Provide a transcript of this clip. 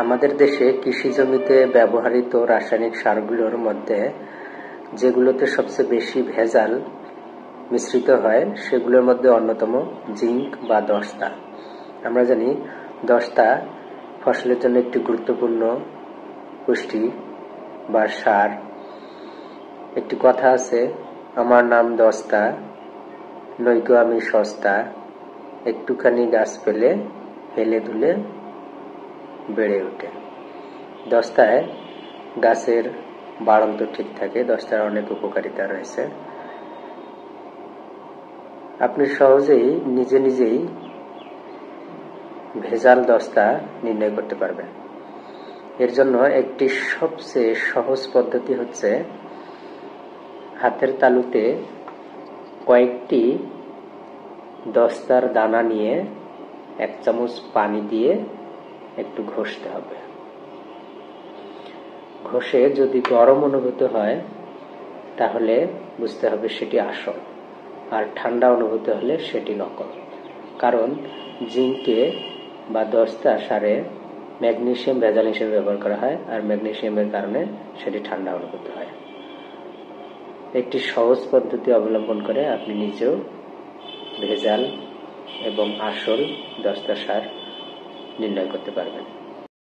আমাদের দেশে কৃষি জমিতে ব্যবহৃত রাসায়নিক সারগুলোর মধ্যে যেগুলোতে সবচেয়ে বেশি ভেজাল মিশ্রিত হয় সেগুলোর মধ্যে অন্যতম জিঙ্ক বা দস্তা। আমরা জানি দস্তা ফসলের জন্য একটি গুরুত্বপূর্ণ পুষ্টি বা সার। একটি কথা আছে, আমার নাম দস্তা, নইকো আমি সস্তা, একটুখানি গাছ পেলে হেলে দুলে বেড়ে ওঠে। দস্তায় গাছের বাড়ন্ত ঠিক থাকে, দস্তার অনেক উপকারিতা রয়েছে। আপনি সহজেই নিজেই ভেজাল দস্তা নির্ণয় করতে পারবেন। এর জন্য একটি সবচেয়ে সহজ পদ্ধতি হচ্ছে হাতের তালুতে কয়েকটি দস্তার দানা নিয়ে 1 চামচ পানি দিয়ে একটু ঘষতে হবে। ঘষে যদি গরম অনুভূত হয় তাহলে বুঝতে হবে সেটি আসল, আর ঠান্ডা অনুভূত হলে সেটি নকল। কারণ জিঙ্কে বা দস্তা সারে ম্যাগনেসিয়াম ভেজাল হিসেবে ব্যবহার করা হয়, আর ম্যাগনেসিয়ামের কারণে সেটি ঠান্ডা অনুভূত হয়। একটি সহজ পদ্ধতি অবলম্বন করে আপনি নিজেও ভেজাল এবং আসল দস্তা সার নির্ণয় করতে পারবেন।